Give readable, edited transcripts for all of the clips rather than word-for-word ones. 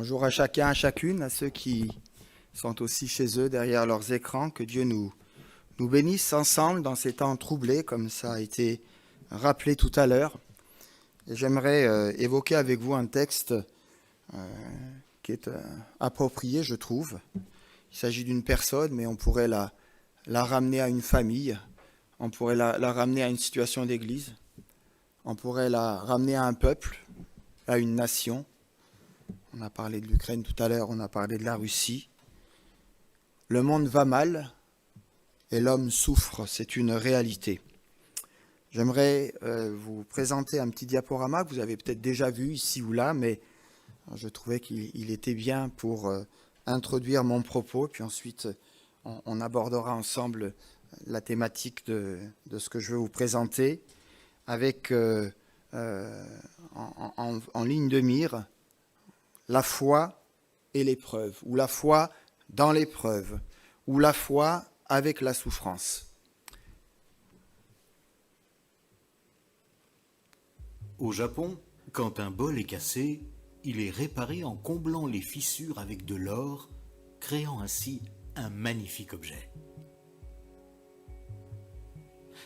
Bonjour à chacun, à chacune, à ceux qui sont aussi chez eux derrière leurs écrans. Que Dieu nous bénisse ensemble dans ces temps troublés, comme ça a été rappelé tout à l'heure. Et j'aimerais évoquer avec vous un texte qui est approprié, je trouve. Il s'agit d'une personne, mais on pourrait la ramener à une famille, on pourrait la ramener à une situation d'église, on pourrait la ramener à un peuple, à une nation. On a parlé de l'Ukraine tout à l'heure, on a parlé de la Russie. Le monde va mal et l'homme souffre, c'est une réalité. J'aimerais vous présenter un petit diaporama que vous avez peut-être déjà vu ici ou là, mais je trouvais qu'il était bien pour introduire mon propos, puis ensuite on abordera ensemble la thématique de ce que je veux vous présenter, avec en ligne de mire la foi et l'épreuve, ou la foi dans l'épreuve, ou la foi avec la souffrance. Au Japon, quand un bol est cassé, il est réparé en comblant les fissures avec de l'or, créant ainsi un magnifique objet.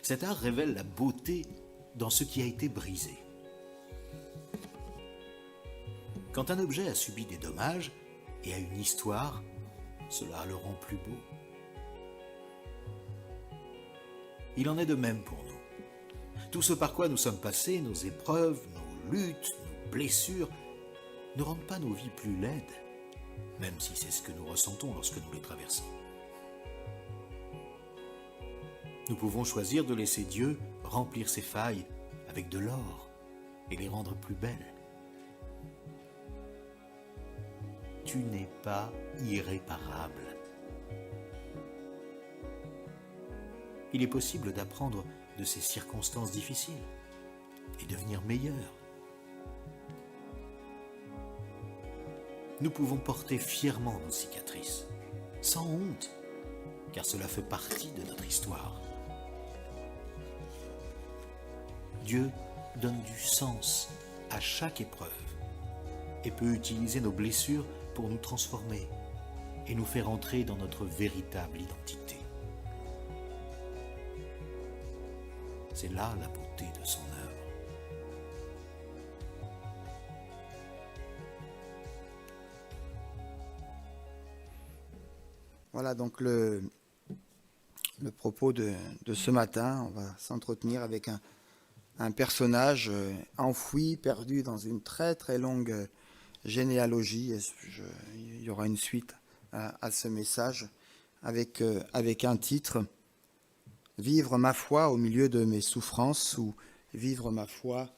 Cet art révèle la beauté dans ce qui a été brisé. Quand un objet a subi des dommages et a une histoire, cela le rend plus beau. Il en est de même pour nous. Tout ce par quoi nous sommes passés, nos épreuves, nos luttes, nos blessures, ne rendent pas nos vies plus laides, même si c'est ce que nous ressentons lorsque nous les traversons. Nous pouvons choisir de laisser Dieu remplir ces failles avec de l'or et les rendre plus belles. Tu n'es pas irréparable. Il est possible d'apprendre de ces circonstances difficiles et devenir meilleur. Nous pouvons porter fièrement nos cicatrices, sans honte, car cela fait partie de notre histoire. Dieu donne du sens à chaque épreuve et peut utiliser nos blessures pour nous transformer et nous faire entrer dans notre véritable identité. C'est là la beauté de son œuvre. Voilà donc le propos de ce matin. On va s'entretenir avec un personnage enfoui, perdu dans une très très longue généalogie. Il y aura une suite à ce message avec un titre: Vivre ma foi au milieu de mes souffrances, ou Vivre ma foi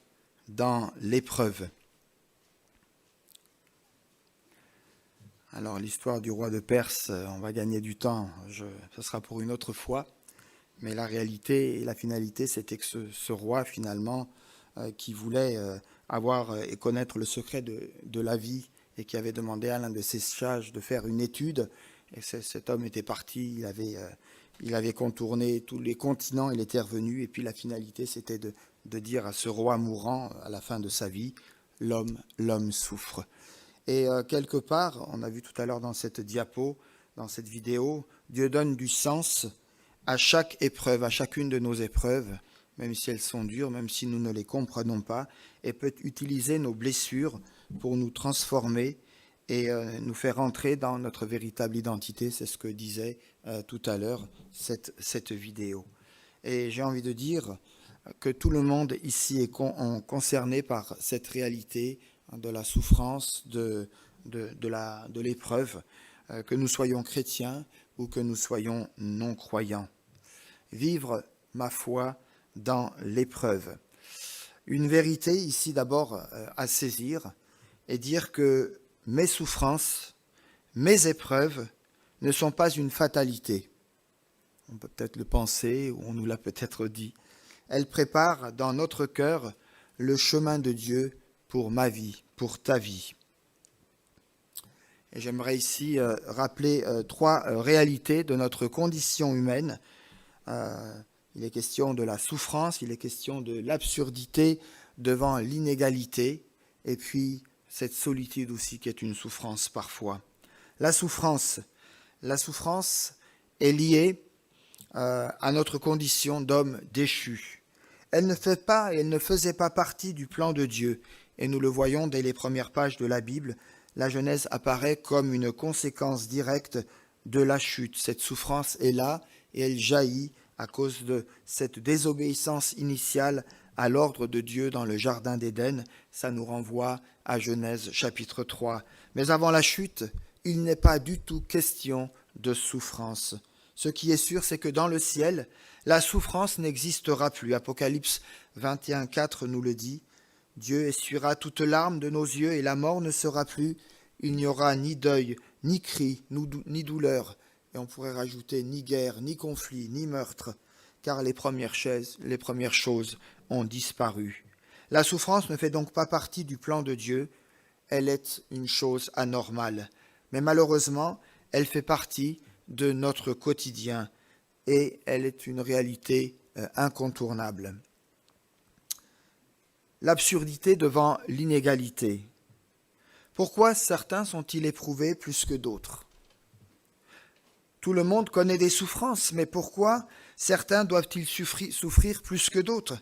dans l'épreuve. Alors l'histoire du roi de Perse, on va gagner du temps, ce sera pour une autre fois, mais la réalité et la finalité, c'était que ce roi finalement, qui voulait avoir et connaître le secret de la vie, et qui avait demandé à l'un de ses sages de faire une étude, et cet homme était parti, il avait contourné tous les continents, il était revenu, et puis la finalité, c'était de dire à ce roi mourant, à la fin de sa vie, l'homme souffre. Et quelque part, on a vu tout à l'heure dans cette diapo, dans cette vidéo, Dieu donne du sens à chaque épreuve, à chacune de nos épreuves, même si elles sont dures, même si nous ne les comprenons pas, et peut utiliser nos blessures pour nous transformer et nous faire entrer dans notre véritable identité. C'est ce que disait tout à l'heure cette vidéo. Et j'ai envie de dire que tout le monde ici est concerné par cette réalité de la souffrance, de l'épreuve, que nous soyons chrétiens ou que nous soyons non-croyants. Vivre ma foi dans l'épreuve. Une vérité ici d'abord à saisir et dire que mes souffrances, mes épreuves ne sont pas une fatalité. On peut peut-être le penser ou on nous l'a peut-être dit. Elles préparent dans notre cœur le chemin de Dieu pour ma vie, pour ta vie. Et j'aimerais ici rappeler trois réalités de notre condition humaine. Il est question de la souffrance, il est question de l'absurdité devant l'inégalité, et puis cette solitude aussi qui est une souffrance parfois. La souffrance est liée à notre condition d'homme déchu. Elle ne fait pas et elle ne faisait pas partie du plan de Dieu. Et nous le voyons dès les premières pages de la Bible, la Genèse apparaît comme une conséquence directe de la chute. Cette souffrance est là et elle jaillit à cause de cette désobéissance initiale à l'ordre de Dieu dans le jardin d'Éden. Ça nous renvoie à Genèse chapitre 3. Mais avant la chute, il n'est pas du tout question de souffrance. Ce qui est sûr, c'est que dans le ciel, la souffrance n'existera plus. Apocalypse 21:4 nous le dit. Dieu essuiera toute larme de nos yeux et la mort ne sera plus. Il n'y aura ni deuil, ni cri, ni douleur. Et on pourrait rajouter ni guerre, ni conflit, ni meurtre, car les premières choses ont disparu. La souffrance ne fait donc pas partie du plan de Dieu. Elle est une chose anormale. Mais malheureusement, elle fait partie de notre quotidien et elle est une réalité incontournable. L'absurdité devant l'inégalité. Pourquoi certains sont-ils éprouvés plus que d'autres ? Tout le monde connaît des souffrances, mais pourquoi certains doivent-ils souffrir plus que d'autres ?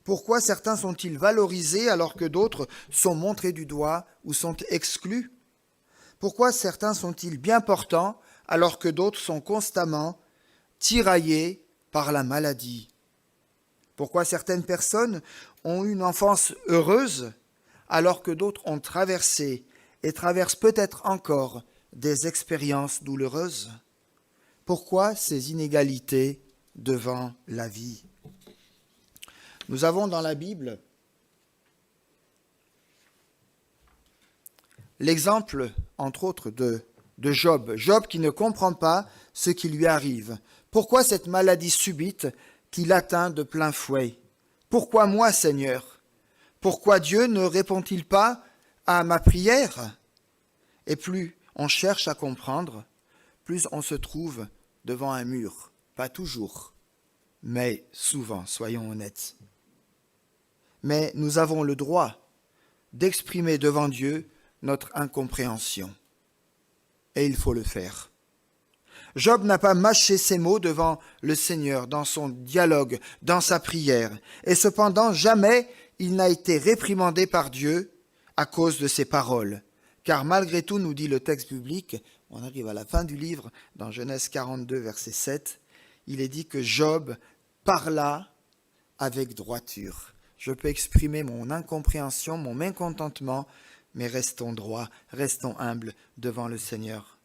Pourquoi certains sont-ils valorisés alors que d'autres sont montrés du doigt ou sont exclus ? Pourquoi certains sont-ils bien portants alors que d'autres sont constamment tiraillés par la maladie ? Pourquoi certaines personnes ont eu une enfance heureuse alors que d'autres ont traversé et traversent peut-être encore des expériences douloureuses ? Pourquoi ces inégalités devant la vie ? Nous avons dans la Bible l'exemple, entre autres, de Job. Job qui ne comprend pas ce qui lui arrive. Pourquoi cette maladie subite qui l'atteint de plein fouet ? Pourquoi moi, Seigneur ? Pourquoi Dieu ne répond-il pas à ma prière ? Et plus on cherche à comprendre, plus on se trouve devant un mur. Pas toujours, mais souvent, soyons honnêtes. Mais nous avons le droit d'exprimer devant Dieu notre incompréhension. Et il faut le faire. Job n'a pas mâché ses mots devant le Seigneur, dans son dialogue, dans sa prière. Et cependant, jamais il n'a été réprimandé par Dieu à cause de ses paroles. Car malgré tout, nous dit le texte biblique, on arrive à la fin du livre, dans Genèse 42, verset 7, il est dit que Job parla avec droiture. Je peux exprimer mon incompréhension, mon mécontentement, mais restons droits, restons humbles devant le Seigneur.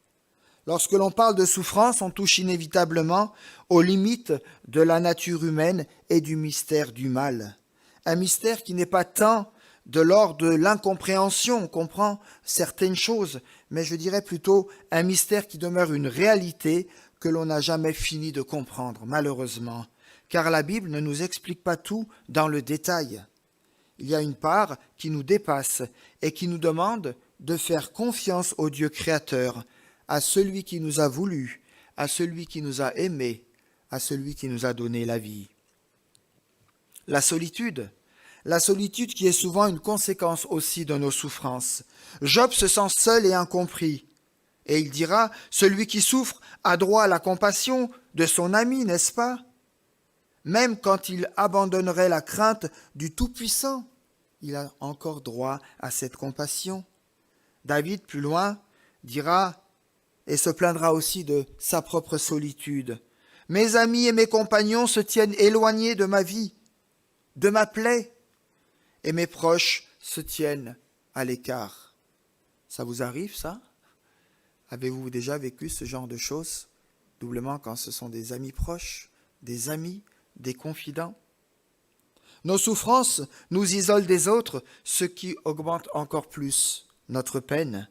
Lorsque l'on parle de souffrance, on touche inévitablement aux limites de la nature humaine et du mystère du mal. Un mystère qui n'est pas tant de l'ordre de l'incompréhension, on comprend certaines choses, mais je dirais plutôt un mystère qui demeure une réalité que l'on n'a jamais fini de comprendre, malheureusement, car la Bible ne nous explique pas tout dans le détail. Il y a une part qui nous dépasse et qui nous demande de faire confiance au Dieu créateur, à celui qui nous a voulu, à celui qui nous a aimés, à celui qui nous a donné la vie. La solitude qui est souvent une conséquence aussi de nos souffrances. Job se sent seul et incompris. Et il dira, celui qui souffre a droit à la compassion de son ami, n'est-ce pas ? Même quand il abandonnerait la crainte du Tout-Puissant, il a encore droit à cette compassion. David, plus loin, dira et se plaindra aussi de sa propre solitude. Mes amis et mes compagnons se tiennent éloignés de ma vie, de ma plaie, et mes proches se tiennent à l'écart. Ça vous arrive, ça ? Avez-vous déjà vécu ce genre de choses, doublement quand ce sont des amis proches, des amis, des confidents ? Nos souffrances nous isolent des autres, ce qui augmente encore plus notre peine.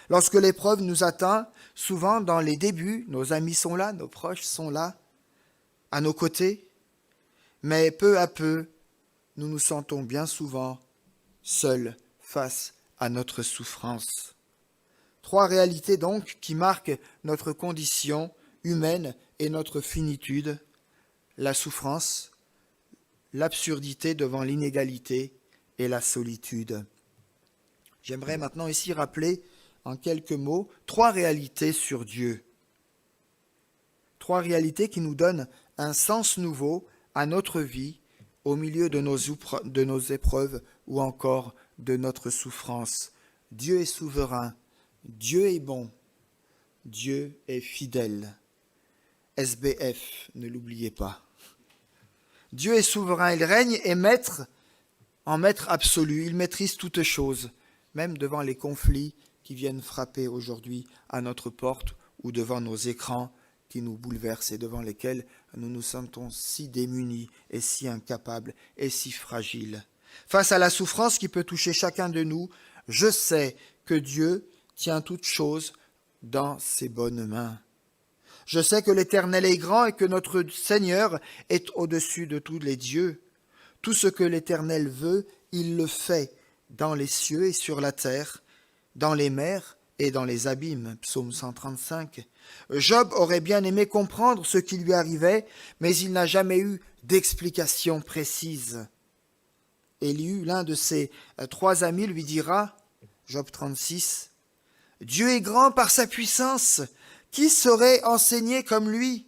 Lorsque l'épreuve nous atteint, souvent dans les débuts, nos amis sont là, nos proches sont là, à nos côtés, mais peu à peu, nous nous sentons bien souvent seuls face à notre souffrance. 3 réalités donc qui marquent notre condition humaine et notre finitude, la souffrance, l'absurdité devant l'inégalité et la solitude. J'aimerais maintenant ici rappeler en quelques mots 3 réalités sur Dieu. 3 réalités qui nous donnent un sens nouveau à notre vie au milieu de nos épreuves ou encore de notre souffrance. Dieu est souverain, Dieu est bon, Dieu est fidèle. SBF, ne l'oubliez pas. Dieu est souverain, il règne et maître en maître absolu, il maîtrise toutes choses, même devant les conflits qui viennent frapper aujourd'hui à notre porte ou devant nos écrans qui nous bouleversent et devant lesquels nous nous sentons si démunis et si incapables et si fragiles. Face à la souffrance qui peut toucher chacun de nous, je sais que Dieu tient toutes choses dans ses bonnes mains. Je sais que l'Éternel est grand et que notre Seigneur est au-dessus de tous les dieux. Tout ce que l'Éternel veut, il le fait dans les cieux et sur la terre, dans les mers et dans les abîmes. Psaume 135. Job aurait bien aimé comprendre ce qui lui arrivait, mais il n'a jamais eu d'explication précise. Élihu, l'un de ses 3 amis, lui dira, Job 36, « Dieu est grand par sa puissance. Qui saurait enseigner comme lui?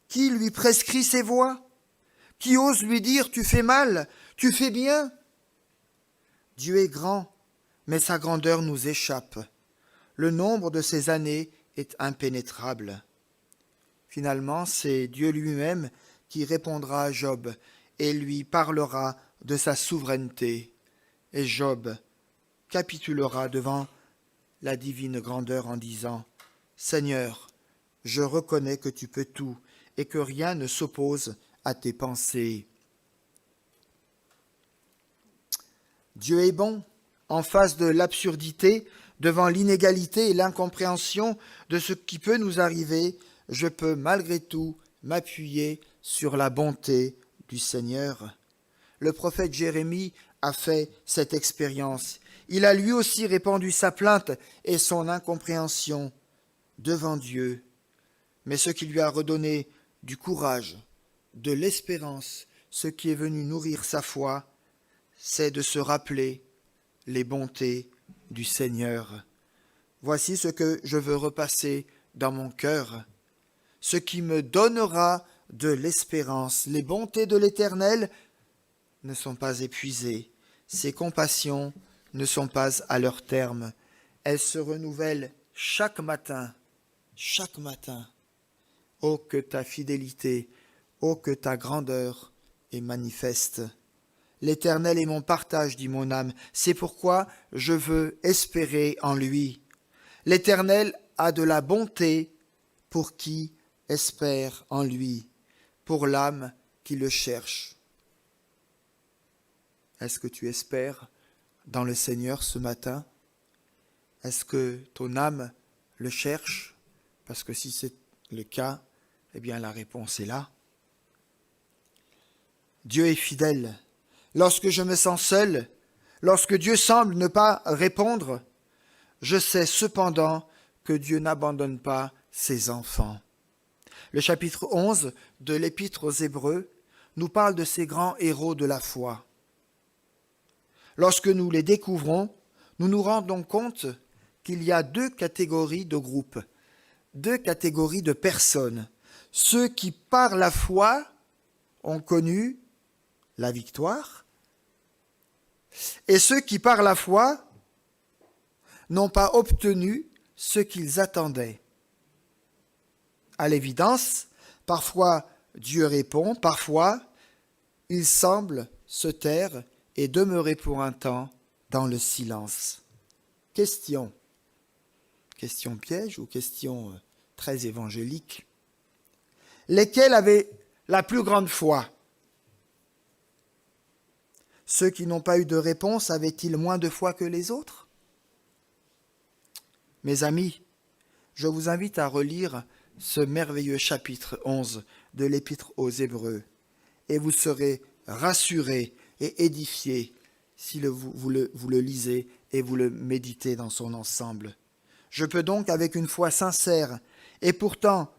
Qui lui prescrit ses voies? Qui ose lui dire, tu fais mal, tu fais bien? Dieu est grand, mais sa grandeur nous échappe. Le nombre de ses années est impénétrable. » Finalement, c'est Dieu lui-même qui répondra à Job et lui parlera de sa souveraineté. Et Job capitulera devant la divine grandeur en disant, « Seigneur, je reconnais que tu peux tout et que rien ne s'oppose à tes pensées. » Dieu est bon en face de l'absurdité, devant l'inégalité et l'incompréhension de ce qui peut nous arriver. Je peux malgré tout m'appuyer sur la bonté du Seigneur. Le prophète Jérémie a fait cette expérience. Il a lui aussi répandu sa plainte et son incompréhension devant Dieu. Mais ce qui lui a redonné du courage, de l'espérance, ce qui est venu nourrir sa foi, c'est de se rappeler les bontés du Seigneur. Voici ce que je veux repasser dans mon cœur, ce qui me donnera de l'espérance. Les bontés de l'Éternel ne sont pas épuisées, ses compassions ne sont pas à leur terme. Elles se renouvellent chaque matin. Chaque matin. Oh, que ta fidélité, oh, que ta grandeur est manifeste. L'Éternel est mon partage, dit mon âme. C'est pourquoi je veux espérer en lui. L'Éternel a de la bonté pour qui espère en lui, pour l'âme qui le cherche. Est-ce que tu espères dans le Seigneur ce matin? Est-ce que ton âme le cherche? Parce que si c'est le cas, eh bien la réponse est là. Dieu est fidèle. Lorsque je me sens seul, lorsque Dieu semble ne pas répondre, je sais cependant que Dieu n'abandonne pas ses enfants. Le chapitre 11 de l'Épître aux Hébreux nous parle de ces grands héros de la foi. Lorsque nous les découvrons, nous nous rendons compte qu'il y a 2 catégories de groupes, 2 catégories de personnes. Ceux qui, par la foi, ont connu la victoire, et ceux qui, par la foi, n'ont pas obtenu ce qu'ils attendaient. À l'évidence, parfois Dieu répond, parfois il semble se taire et demeurer pour un temps dans le silence. Question piège ou question très évangélique. Lesquels avaient la plus grande foi? Ceux qui n'ont pas eu de réponse avaient-ils moins de foi que les autres? Mes amis, je vous invite à relire ce merveilleux chapitre 11 de l'Épître aux Hébreux, et vous serez rassurés et édifiés si vous le lisez et vous le méditez dans son ensemble. Je peux donc, avec une foi sincère, et pourtant,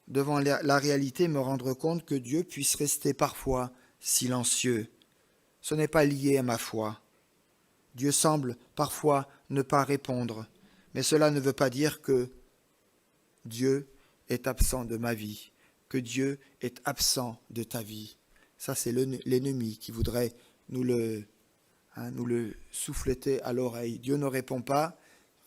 devant la réalité, me rendre compte que Dieu puisse rester parfois silencieux. Ce n'est pas lié à ma foi. Dieu semble parfois ne pas répondre, mais cela ne veut pas dire que Dieu est absent de ma vie, que Dieu est absent de ta vie. Ça, c'est l'ennemi qui voudrait nous le souffleter à l'oreille. Dieu ne répond pas,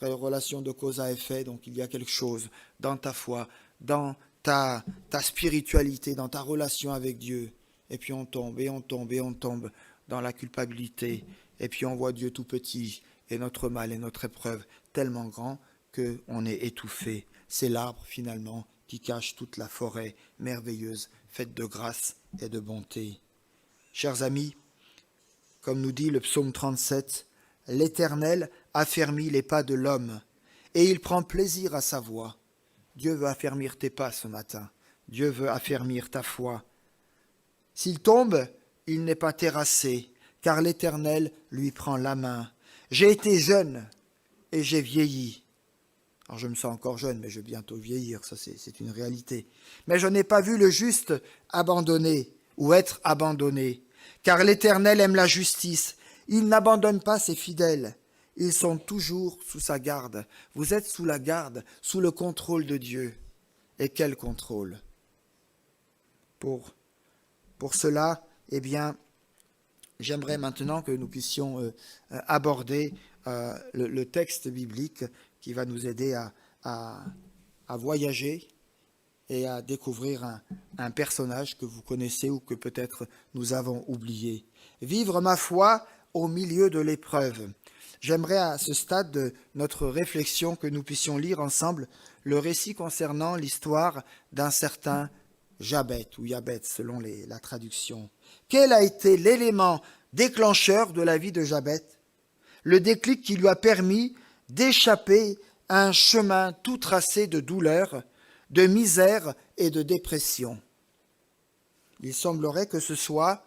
relation de cause à effet, donc il y a quelque chose dans ta foi, dans ta spiritualité, dans ta relation avec Dieu. Et puis on tombe, et on tombe, et on tombe dans la culpabilité. Et puis on voit Dieu tout petit, et notre mal et notre épreuve tellement grand qu'on est étouffé. C'est l'arbre finalement qui cache toute la forêt merveilleuse, faite de grâce et de bonté. Chers amis, comme nous dit le psaume 37, « L'Éternel affermit les pas de l'homme, et il prend plaisir à sa voie. » Dieu veut affermir tes pas ce matin. Dieu veut affermir ta foi. S'il tombe, il n'est pas terrassé, car l'Éternel lui prend la main. J'ai été jeune et j'ai vieilli. Alors je me sens encore jeune, mais je vais bientôt vieillir, ça c'est une réalité. Mais je n'ai pas vu le juste abandonné ou être abandonné, car l'Éternel aime la justice. Il n'abandonne pas ses fidèles. Ils sont toujours sous sa garde. Vous êtes sous la garde, sous le contrôle de Dieu. Et quel contrôle? Pour cela, eh bien, j'aimerais maintenant que nous puissions aborder le texte biblique qui va nous aider à voyager et à découvrir un personnage que vous connaissez ou que peut-être nous avons oublié. Vivre ma foi au milieu de l'épreuve. J'aimerais à ce stade de notre réflexion que nous puissions lire ensemble le récit concernant l'histoire d'un certain Jabet, ou Yabet selon la traduction. Quel a été l'élément déclencheur de la vie de Jabet? Le déclic qui lui a permis d'échapper à un chemin tout tracé de douleur, de misère et de dépression. Il semblerait que ce soit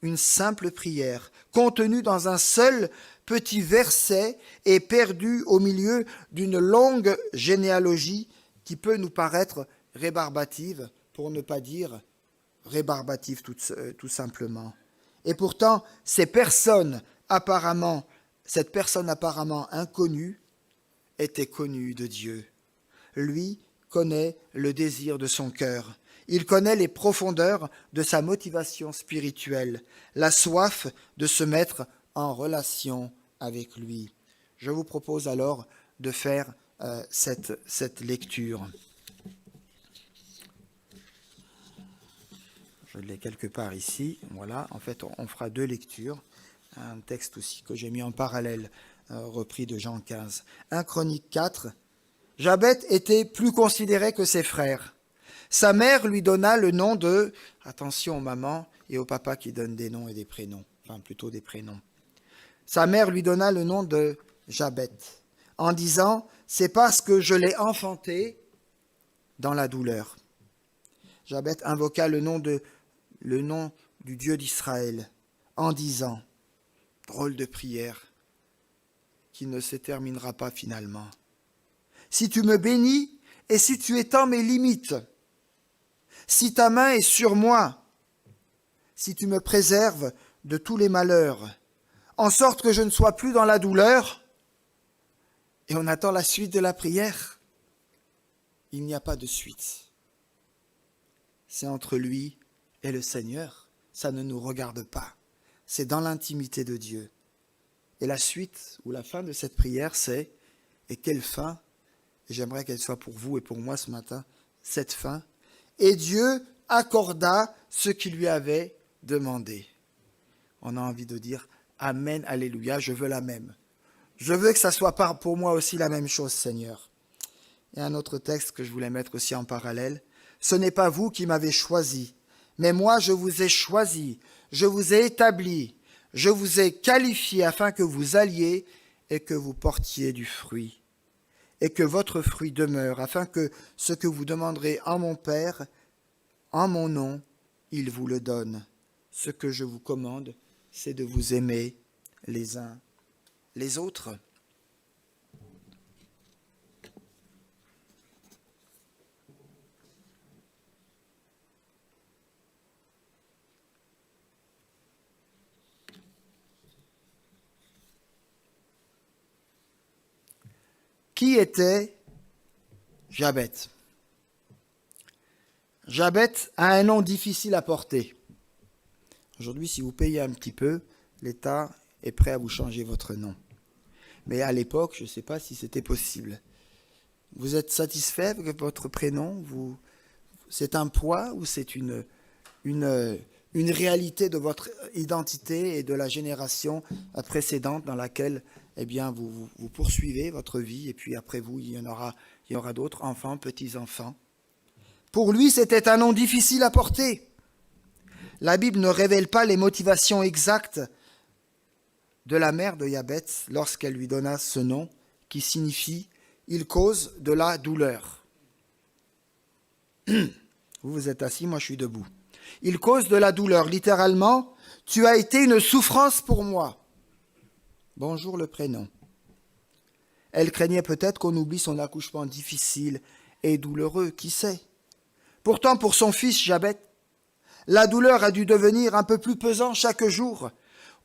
une simple prière, contenue dans un seul petit verset et perdue au milieu d'une longue généalogie qui peut nous paraître rébarbative, pour ne pas dire rébarbative tout simplement. Et pourtant, cette personne apparemment inconnue était connue de Dieu. Lui connaît le désir de son cœur. Il connaît les profondeurs de sa motivation spirituelle, la soif de se mettre en relation avec lui. Je vous propose alors de faire cette lecture. Je l'ai quelque part ici. Voilà, en fait, on fera deux lectures. Un texte aussi que j'ai mis en parallèle, repris de Jean 15. 1 Chronique 4. Jabet était plus considéré que ses frères. Sa mère lui donna le nom de, attention aux mamans et aux papas qui donnent des noms et des prénoms, enfin plutôt des prénoms. Sa mère lui donna le nom de Jabet, en disant, c'est parce que je l'ai enfanté dans la douleur. Jabet invoqua le nom du Dieu d'Israël, en disant, drôle de prière, qui ne se terminera pas finalement. Si tu me bénis et si tu étends mes limites, si ta main est sur moi, si tu me préserves de tous les malheurs, en sorte que je ne sois plus dans la douleur, et on attend la suite de la prière, il n'y a pas de suite. C'est entre lui et le Seigneur, ça ne nous regarde pas. C'est dans l'intimité de Dieu. Et la suite ou la fin de cette prière, c'est, et quelle fin, et j'aimerais qu'elle soit pour vous et pour moi ce matin, cette fin, et Dieu accorda ce qu'il lui avait demandé. On a envie de dire, Amen, Alléluia, je veux la même. Je veux que ça soit pour moi aussi la même chose, Seigneur. Et un autre texte que je voulais mettre aussi en parallèle, ce n'est pas vous qui m'avez choisi, mais moi je vous ai choisi, je vous ai établi, je vous ai qualifié afin que vous alliez et que vous portiez du fruit, et que votre fruit demeure, afin que ce que vous demanderez en mon Père, en mon nom, il vous le donne. Ce que je vous commande, c'est de vous aimer les uns les autres. Qui était Jabet? Jabet a un nom difficile à porter. Aujourd'hui, si vous payez un petit peu, l'État est prêt à vous changer votre nom. Mais à l'époque, je ne sais pas si c'était possible. Vous êtes satisfait avec votre prénom? C'est un poids ou c'est une réalité de votre identité et de la génération précédente dans laquelle vous poursuivez votre vie et puis après vous, il y aura d'autres enfants, petits-enfants. Pour lui, c'était un nom difficile à porter. La Bible ne révèle pas les motivations exactes de la mère de Jabet lorsqu'elle lui donna ce nom qui signifie « il cause de la douleur ». Vous êtes assis, moi je suis debout. Il cause de la douleur, littéralement, tu as été une souffrance pour moi. Bonjour le prénom. Elle craignait peut-être qu'on oublie son accouchement difficile et douloureux, qui sait. Pourtant, pour son fils Jabet, la douleur a dû devenir un peu plus pesant chaque jour,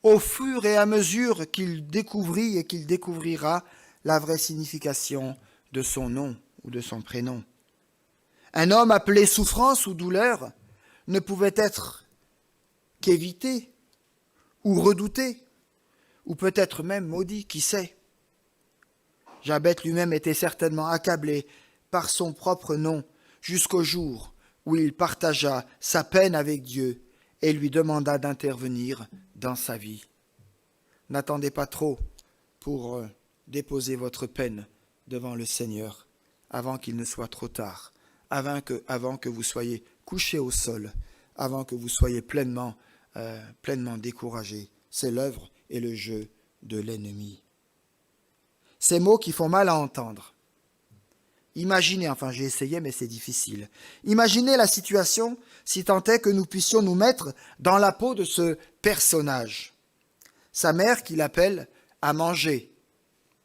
au fur et à mesure qu'il découvrit et qu'il découvrira la vraie signification de son nom ou de son prénom. Un homme appelé souffrance ou douleur ne pouvait être qu'évité ou redouté, ou peut-être même maudit, qui sait. Jabet lui-même était certainement accablé par son propre nom jusqu'au jour où il partagea sa peine avec Dieu et lui demanda d'intervenir dans sa vie. N'attendez pas trop pour déposer votre peine devant le Seigneur avant qu'il ne soit trop tard, avant que vous soyez couché au sol, avant que vous soyez pleinement découragé. C'est l'œuvre et le jeu de l'ennemi. Ces mots qui font mal à entendre. Imaginez, enfin j'ai essayé mais c'est difficile, imaginez la situation si tant est que nous puissions nous mettre dans la peau de ce personnage. Sa mère qui l'appelle à manger.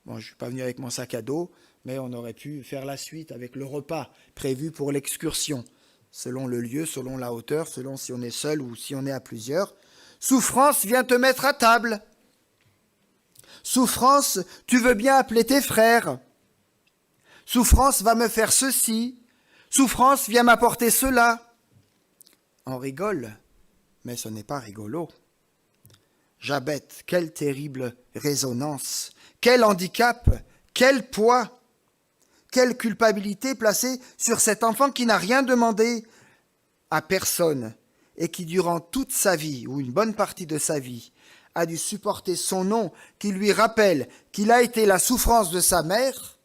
Bon, je ne suis pas venu avec mon sac à dos, mais on aurait pu faire la suite avec le repas prévu pour l'excursion, selon le lieu, selon la hauteur, selon si on est seul ou si on est à plusieurs. Souffrance, viens te mettre à table. Souffrance, tu veux bien appeler tes frères. Souffrance va me faire ceci. Souffrance, viens m'apporter cela. On rigole, mais ce n'est pas rigolo. Jabet, quelle terrible résonance, quel handicap, quel poids, quelle culpabilité placée sur cet enfant qui n'a rien demandé à personne et qui, durant toute sa vie, ou une bonne partie de sa vie, a dû supporter son nom qui lui rappelle qu'il a été la souffrance de sa mère.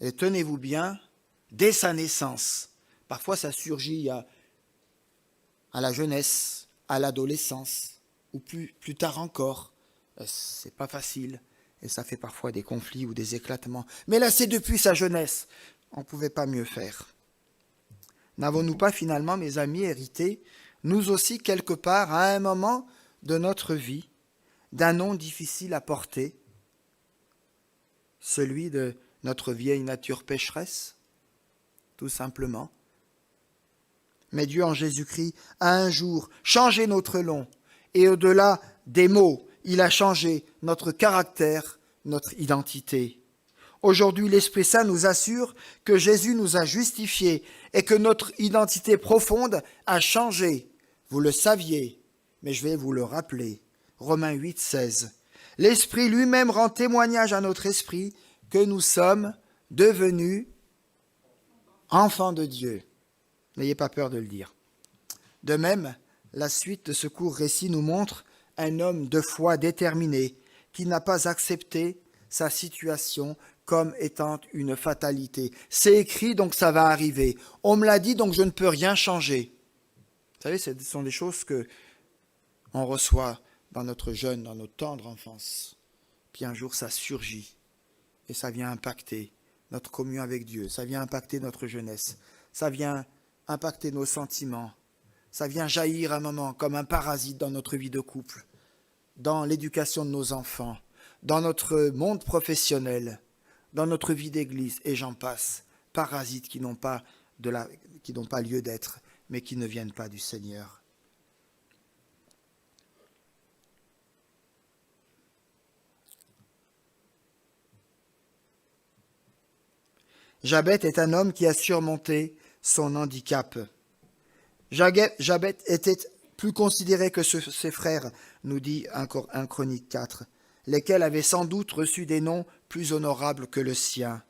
Et tenez-vous bien, dès sa naissance, parfois ça surgit à la jeunesse, à l'adolescence, ou plus tard encore. C'est pas facile, et ça fait parfois des conflits ou des éclatements. Mais là, c'est depuis sa jeunesse. On ne pouvait pas mieux faire. N'avons-nous pas finalement, mes amis, hérité, nous aussi, quelque part, à un moment de notre vie, d'un nom difficile à porter, celui de notre vieille nature pécheresse, tout simplement. Mais Dieu en Jésus-Christ a un jour changé notre nom, et au-delà des mots, il a changé notre caractère, notre identité. Aujourd'hui, l'Esprit Saint nous assure que Jésus nous a justifiés et que notre identité profonde a changé. Vous le saviez, mais je vais vous le rappeler. Romains 8, 16. L'Esprit lui-même rend témoignage à notre esprit que nous sommes devenus enfants de Dieu. N'ayez pas peur de le dire. De même, la suite de ce court récit nous montre un homme de foi déterminé qui n'a pas accepté sa situation comme étant une fatalité. C'est écrit, donc ça va arriver. On me l'a dit, donc je ne peux rien changer. Vous savez, ce sont des choses que on reçoit dans notre jeune, dans notre tendre enfance. Puis un jour, ça surgit et ça vient impacter notre communion avec Dieu. Ça vient impacter notre jeunesse. Ça vient impacter nos sentiments. Ça vient jaillir un moment comme un parasite dans notre vie de couple, dans l'éducation de nos enfants, dans notre monde professionnel, dans notre vie d'église, et j'en passe. Parasites qui n'ont pas lieu d'être, mais qui ne viennent pas du Seigneur. Jabet est un homme qui a surmonté son handicap. Jabet était plus considéré que ses frères, nous dit 1 Chronique 4, lesquels avaient sans doute reçu des noms plus honorables que le sien.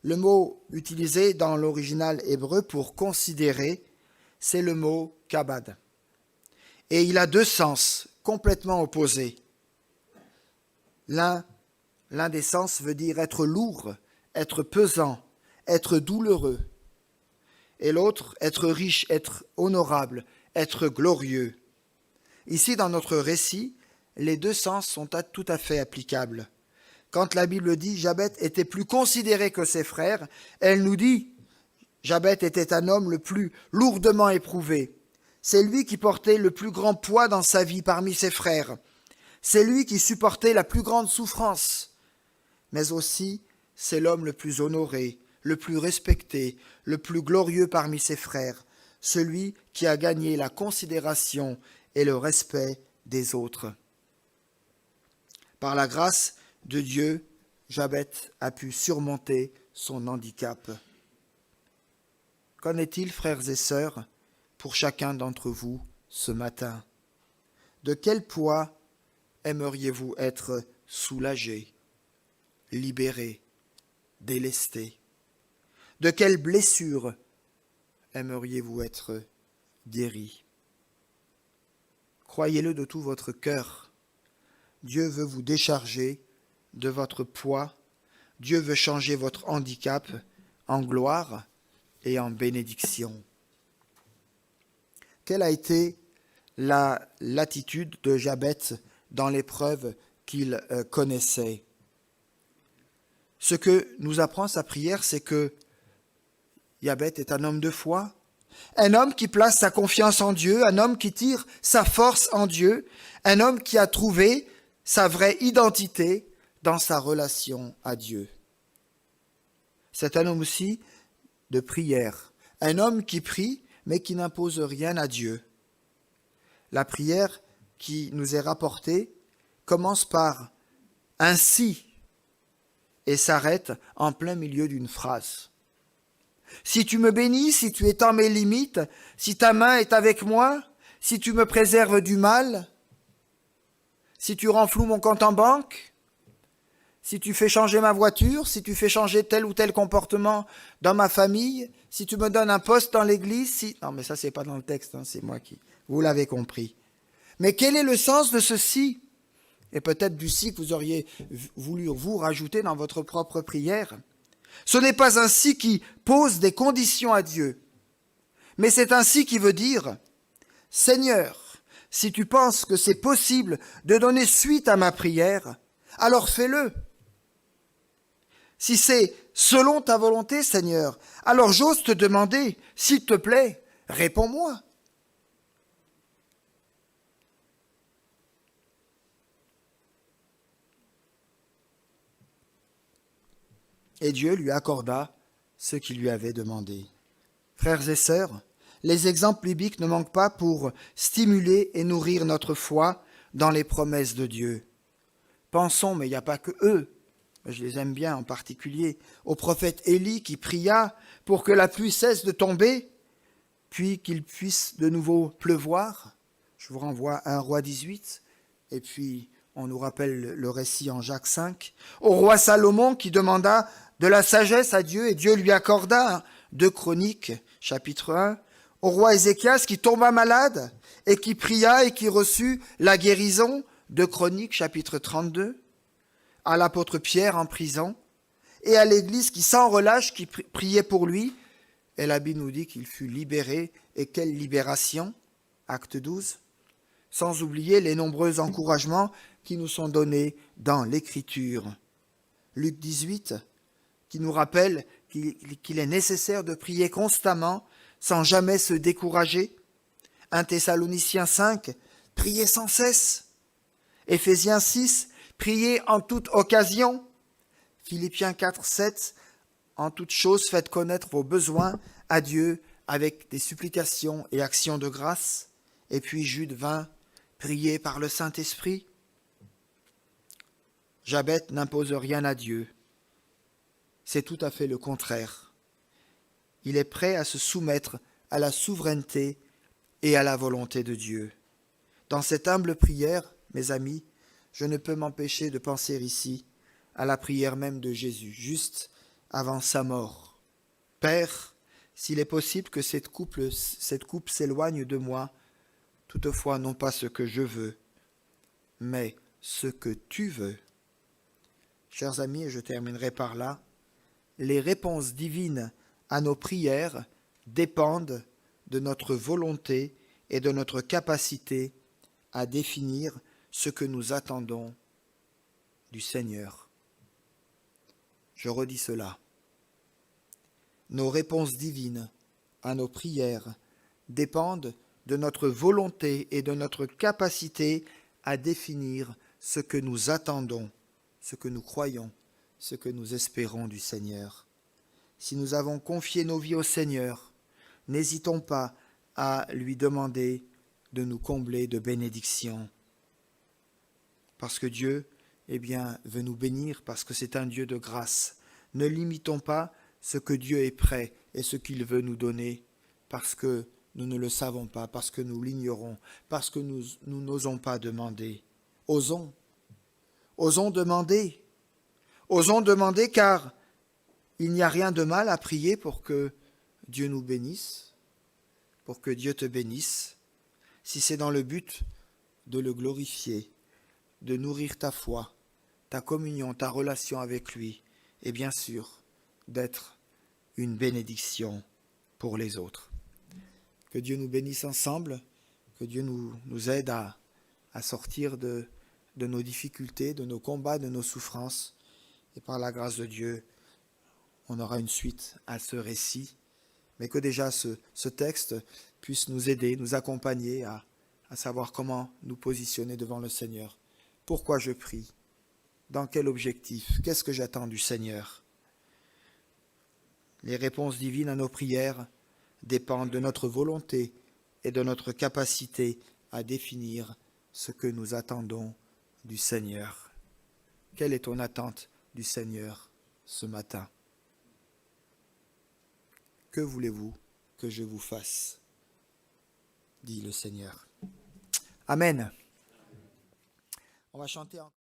Le mot utilisé dans l'original hébreu pour considérer, c'est le mot kabad. Et il a deux sens complètement opposés. L'un des sens veut dire être lourd, être pesant, être douloureux. Et l'autre, être riche, être honorable, être glorieux. Ici, dans notre récit, les deux sens sont tout à fait applicables. Quand la Bible dit « Jabet était plus considéré que ses frères », elle nous dit « Jabet était un homme le plus lourdement éprouvé. C'est lui qui portait le plus grand poids dans sa vie parmi ses frères. C'est lui qui supportait la plus grande souffrance. Mais aussi, c'est l'homme le plus honoré, le plus respecté, le plus glorieux parmi ses frères, celui qui a gagné la considération et le respect des autres. » Par la grâce de Dieu, Jabet a pu surmonter son handicap. Qu'en est-il, frères et sœurs, pour chacun d'entre vous ce matin? De quel poids aimeriez-vous être soulagé, libéré, délesté? De quelle blessure aimeriez-vous être guéri? Croyez-le de tout votre cœur. Dieu veut vous décharger de votre poids. Dieu veut changer votre handicap en gloire et en bénédiction. Quelle a été l'attitude de Jabet dans l'épreuve qu'il connaissait? Ce que nous apprend sa prière, c'est que Jabet est un homme de foi, un homme qui place sa confiance en Dieu, un homme qui tire sa force en Dieu, un homme qui a trouvé sa vraie identité dans sa relation à Dieu. C'est un homme aussi de prière, un homme qui prie mais qui n'impose rien à Dieu. La prière qui nous est rapportée commence par « ainsi » et s'arrête en plein milieu d'une phrase. Si tu me bénis, si tu étends mes limites, si ta main est avec moi, si tu me préserves du mal, si tu renfloues mon compte en banque, si tu fais changer ma voiture, si tu fais changer tel ou tel comportement dans ma famille, si tu me donnes un poste dans l'église, si... Non, mais ça, c'est pas dans le texte, hein, c'est moi qui... Vous l'avez compris. Mais quel est le sens de ceci? Et peut-être du si que vous auriez voulu vous rajouter dans votre propre prière. Ce n'est pas un si qui pose des conditions à Dieu, mais c'est un si qui veut dire « Seigneur, si tu penses que c'est possible de donner suite à ma prière, alors fais-le. Si c'est selon ta volonté, Seigneur, alors j'ose te demander, s'il te plaît, réponds-moi. » Et Dieu lui accorda ce qu'il lui avait demandé. Frères et sœurs, les exemples bibliques ne manquent pas pour stimuler et nourrir notre foi dans les promesses de Dieu. Pensons, mais il n'y a pas que eux, je les aime bien en particulier, au prophète Élie qui pria pour que la pluie cesse de tomber, puis qu'il puisse de nouveau pleuvoir. Je vous renvoie à 1 Roi 18, et puis on nous rappelle le récit en Jacques 5. Au roi Salomon qui demanda de la sagesse à Dieu, et Dieu lui accorda, 2 Chroniques, chapitre 1. Au roi Ézéchias qui tomba malade, et qui pria et qui reçut la guérison, 2 Chroniques, chapitre 32. À l'apôtre Pierre en prison, et à l'Église qui sans relâche, qui priait pour lui, et la Bible nous dit qu'il fut libéré, et quelle libération, acte 12, sans oublier les nombreux encouragements qui nous sont donnés dans l'Écriture. Luc 18, qui nous rappelle qu'il est nécessaire de prier constamment, sans jamais se décourager. 1 Thessaloniciens 5, priez sans cesse. Éphésiens 6, priez en toute occasion. Philippiens 4, 7, en toute chose faites connaître vos besoins à Dieu avec des supplications et actions de grâce. Et puis Jude 20, priez par le Saint-Esprit. Jabet n'impose rien à Dieu. c'est tout à fait le contraire. Il est prêt à se soumettre à la souveraineté et à la volonté de Dieu. Dans cette humble prière, mes amis, je ne peux m'empêcher de penser ici à la prière même de Jésus, juste avant sa mort. Père, s'il est possible que cette coupe s'éloigne de moi, toutefois non pas ce que je veux, mais ce que tu veux. Chers amis, et je terminerai par là, les réponses divines à nos prières dépendent de notre volonté et de notre capacité à définir ce que nous attendons du Seigneur. Je redis cela. Nos réponses divines à nos prières dépendent de notre volonté et de notre capacité à définir ce que nous attendons, ce que nous croyons, ce que nous espérons du Seigneur. Si nous avons confié nos vies au Seigneur, n'hésitons pas à lui demander de nous combler de bénédictions. Parce que Dieu, veut nous bénir, parce que c'est un Dieu de grâce. Ne limitons pas ce que Dieu est prêt et ce qu'il veut nous donner, parce que nous ne le savons pas, parce que nous l'ignorons, parce que nous n'osons pas demander. Osons demander. Osons demander, car il n'y a rien de mal à prier pour que Dieu nous bénisse, pour que Dieu te bénisse, si c'est dans le but de le glorifier, de nourrir ta foi, ta communion, ta relation avec lui, et bien sûr, d'être une bénédiction pour les autres. Que Dieu nous bénisse ensemble, que Dieu nous aide à sortir de nos difficultés, de nos combats, de nos souffrances, et par la grâce de Dieu, on aura une suite à ce récit, mais que déjà ce texte puisse nous aider, nous accompagner à savoir comment nous positionner devant le Seigneur. Pourquoi je prie? Dans quel objectif? Qu'est-ce que j'attends du Seigneur? Les réponses divines à nos prières dépendent de notre volonté et de notre capacité à définir ce que nous attendons du Seigneur. Quelle est ton attente du Seigneur ce matin? Que voulez-vous que je vous fasse? Dit le Seigneur. Amen. On va chanter encore.